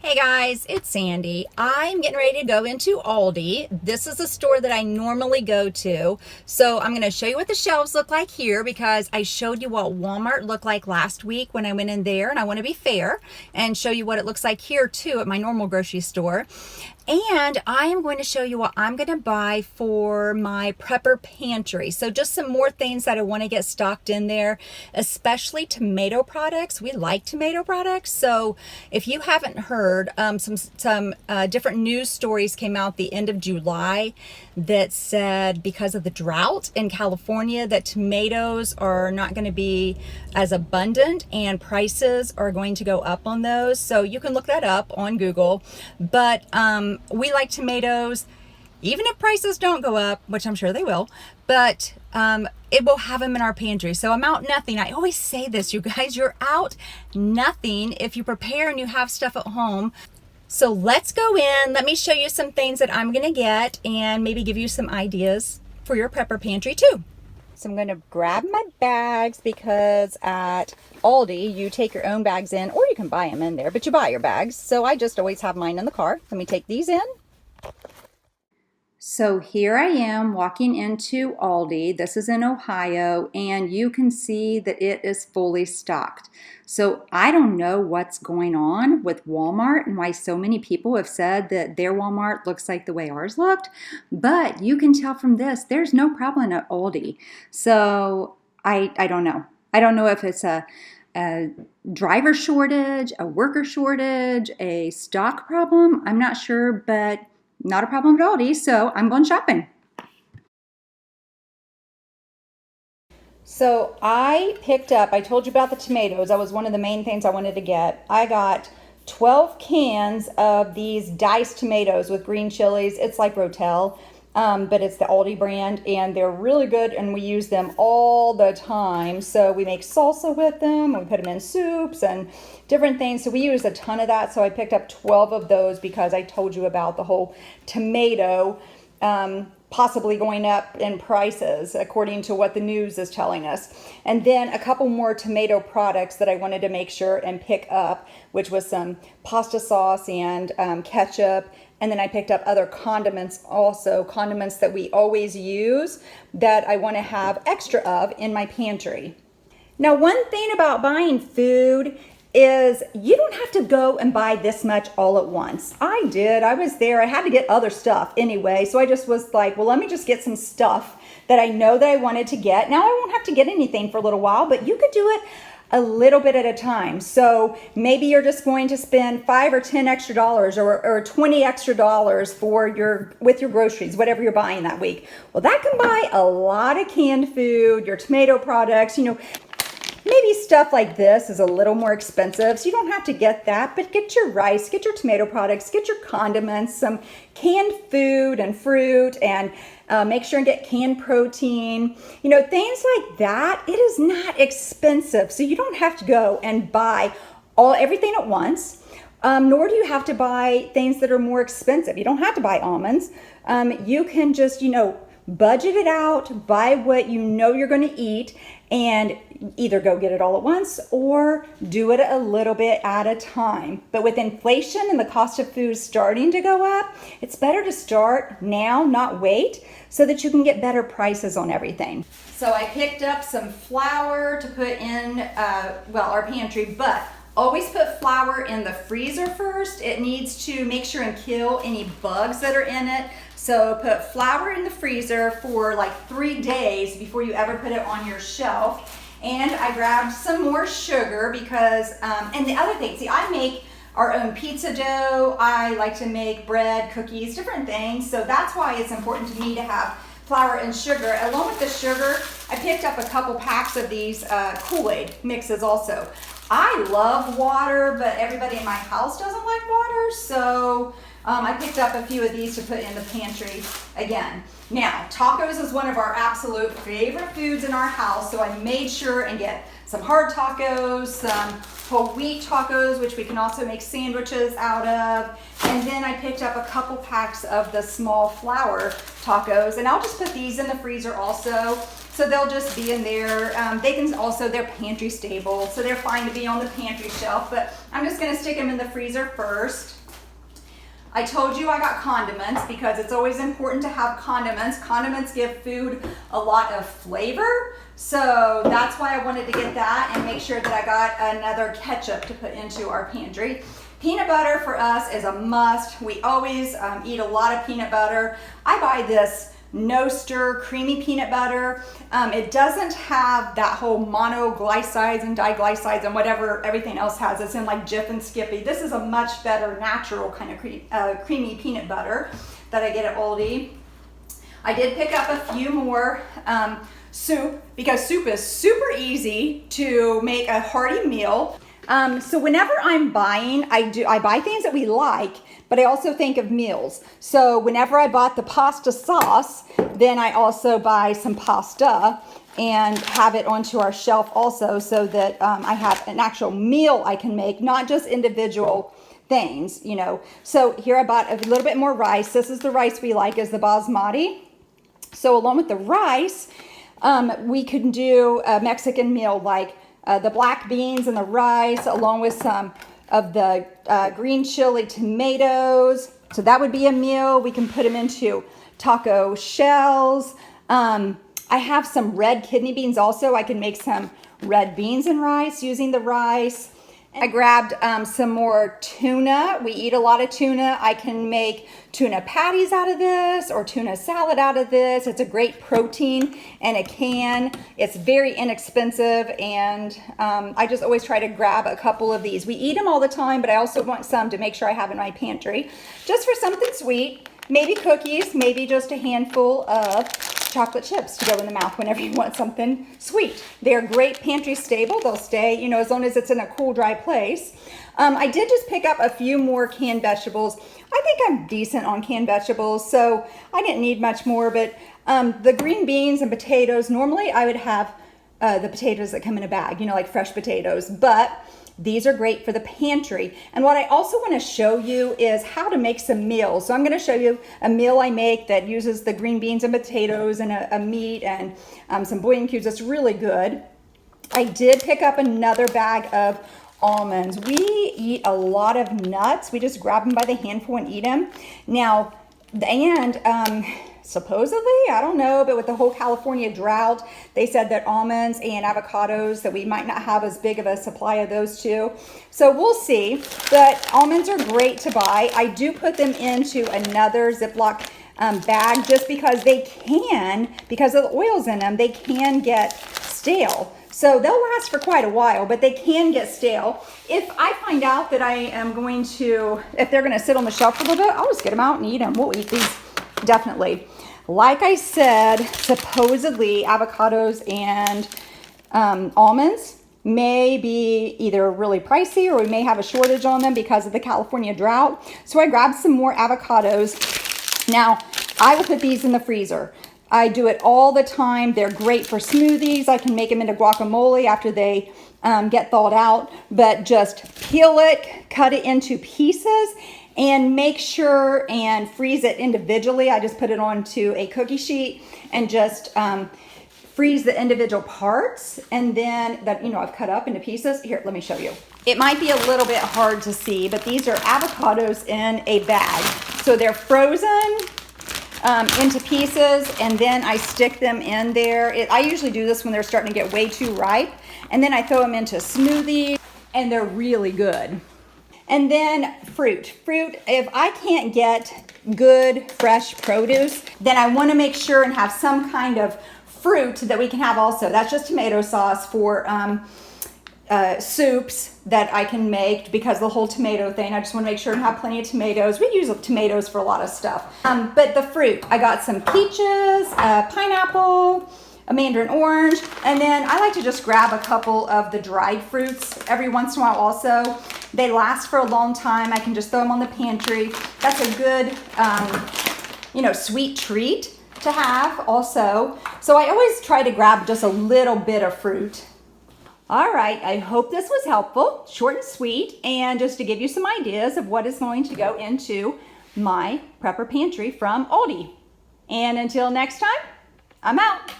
Hey guys, it's Sandy. I'm getting ready to go into Aldi. This is a store that I normally go to. So I'm going to show you what the shelves look like here because I showed you what Walmart looked like last week when I went in there, and I want to be fair and show you what it looks like here too at my normal grocery store. And I am going to show you what I'm going to buy for my prepper pantry. So just some more things that I want to get stocked in there, especially tomato products. We like tomato products. So if you haven't heard, some different news stories came out the end of July that said because of the drought in California that tomatoes are not going to be as abundant and prices are going to go up on those. So you can look that up on Google. But we like tomatoes, even if prices don't go up, which I'm sure they will, but it will have them in our pantry. So I'm out nothing. I always say this, you guys, you're out nothing if you prepare and you have stuff at home. So let's go in. Let me show you some things that I'm gonna get and maybe give you some ideas for your prepper pantry too. So I'm going to grab my bags because at Aldi, you take your own bags in, or you can buy them in there, but you buy your bags. So I just always have mine in the car. Let me take these in. So here I am walking into Aldi. This is in Ohio, and you can see that it is fully stocked. So I don't know what's going on with Walmart and why so many people have said that their Walmart looks like the way ours looked, but you can tell from this, there's no problem at Aldi. So I don't know. I don't know if it's a driver shortage, a worker shortage, a stock problem. I'm not sure, but not a problem at Aldi, so I'm going shopping. So I picked up, I told you about the tomatoes. That was one of the main things I wanted to get. I got 12 cans of these diced tomatoes with green chilies. It's like Rotel, but it's the Aldi brand, and they're really good, and we use them all the time. So we make salsa with them, and we put them in soups and different things. So we use a ton of that. So I picked up 12 of those because I told you about the whole tomato possibly going up in prices according to what the news is telling us. And then a couple more tomato products that I wanted to make sure and pick up, which was some pasta sauce and ketchup. And then I picked up other condiments also, condiments that we always use that I want to have extra of in my pantry. Now, one thing about buying food is you don't have to go and buy this much all at once. I did. I was there. I had to get other stuff anyway. So I just was like, well, let me just get some stuff that I know that I wanted to get. Now I won't have to get anything for a little while, but you could do it a little bit at a time. So maybe you're just going to spend $5 or $10 extra dollars or $20 extra dollars for with your groceries, whatever you're buying that week. Well, that can buy a lot of canned food, your tomato products, maybe stuff like this is a little more expensive, so you don't have to get that, but get your rice, get your tomato products, get your condiments, some canned food and fruit, and make sure and get canned protein. Things like that. It is not expensive, so you don't have to go and buy everything at once, nor do you have to buy things that are more expensive. You don't have to buy almonds. You can just, budget it out, buy what you know you're going to eat, and either go get it all at once or do it a little bit at a time. But with inflation and the cost of food starting to go up, it's better to start now, not wait, so that you can get better prices on everything. So I picked up some flour to put in, our pantry, but always put flour in the freezer first. It needs to make sure and kill any bugs that are in it. So put flour in the freezer for like 3 days before you ever put it on your shelf. And I grabbed some more sugar because, and the other thing, I make our own pizza dough. I like to make bread, cookies, different things. So that's why it's important to me to have flour and sugar. Along with the sugar, I picked up a couple packs of these Kool-Aid Mixes also. I love water, but everybody in my house doesn't like water, so I picked up a few of these to put in the pantry again. Now, tacos is one of our absolute favorite foods in our house, so I made sure and get some hard tacos, some whole wheat tacos, which we can also make sandwiches out of, and then I picked up a couple packs of the small flour tacos, and I'll just put these in the freezer also. So they'll just be in there. They can also, they're pantry stable, so they're fine to be on the pantry shelf, but I'm just gonna stick them in the freezer first. I told you I got condiments because it's always important to have condiments. Condiments give food a lot of flavor. So that's why I wanted to get that and make sure that I got another ketchup to put into our pantry. Peanut butter for us is a must. We always eat a lot of peanut butter. I buy this no-stir creamy peanut butter. It doesn't have that whole monoglycides and diglycides and whatever everything else has. It's in like Jif and Skippy. This is a much better natural kind of creamy peanut butter that I get at Aldi. I did pick up a few more soup because soup is super easy to make a hearty meal. So whenever I'm buying, I buy things that we like, but I also think of meals. So whenever I bought the pasta sauce, then I also buy some pasta and have it onto our shelf also, so that I have an actual meal I can make, not just individual things, you know. So here I bought a little bit more rice. This is the rice we like, is the basmati. So along with the rice, we can do a Mexican meal like the black beans and the rice, along with some of the green chili tomatoes. So that would be a meal. We can put them into taco shells. I have some red kidney beans also. I can make some red beans and rice using the rice. I grabbed some more tuna. We eat a lot of tuna. I can make tuna patties out of this or tuna salad out of this. It's a great protein in a can. It's very inexpensive, and I just always try to grab a couple of these. We eat them all the time, but I also want some to make sure I have in my pantry. Just for something sweet, maybe cookies, maybe just a handful of chocolate chips to go in the mouth whenever you want something sweet. They're great pantry stable. They'll stay, you know, as long as it's in a cool, dry place. I did just pick up a few more canned vegetables. I think I'm decent on canned vegetables, so I didn't need much more, but the green beans and potatoes, normally I would have the potatoes that come in a bag, you know, like fresh potatoes, but these are great for the pantry. And what I also want to show you is how to make some meals. So I'm going to show you a meal I make that uses the green beans and potatoes and a meat and some bouillon cubes. It's really good. I did pick up another bag of almonds. We eat a lot of nuts. We just grab them by the handful and eat them. Now, supposedly, I don't know, but with the whole California drought, they said that almonds and avocados, that we might not have as big of a supply of those two. So we'll see. But almonds are great to buy. I do put them into another Ziploc bag just because they can, because of the oils in them, they can get stale. So they'll last for quite a while, but they can get stale. If I find out that I am going to, if they're going to sit on the shelf for a little bit, I'll just get them out and eat them. We'll eat these definitely. Like I said, supposedly avocados and almonds may be either really pricey or we may have a shortage on them because of the California drought. So I grabbed some more avocados. Now, I will put these in the freezer. I do it all the time. They're great for smoothies. I can make them into guacamole after they get thawed out, but just peel it, cut it into pieces, and make sure and freeze it individually. I just put it onto a cookie sheet and just freeze the individual parts, and then that, you know, I've cut up into pieces. Here, let me show you. It might be a little bit hard to see, but these are avocados in a bag. So they're frozen into pieces, and then I stick them in there. I usually do this when they're starting to get way too ripe, and then I throw them into smoothies, and they're really good. And then fruit. If I can't get good fresh produce, then I want to make sure and have some kind of fruit that we can have also. That's just tomato sauce for soups that I can make, because the whole tomato thing, I just want to make sure and have plenty of tomatoes. We use tomatoes for a lot of stuff. But the fruit, I got some peaches, pineapple, a mandarin orange, and then I like to just grab a couple of the dried fruits every once in a while also. They last for a long time. I can just throw them on the pantry. That's a good, sweet treat to have also. So I always try to grab just a little bit of fruit. All right, I hope this was helpful, short and sweet, and just to give you some ideas of what is going to go into my prepper pantry from Aldi. And until next time, I'm out.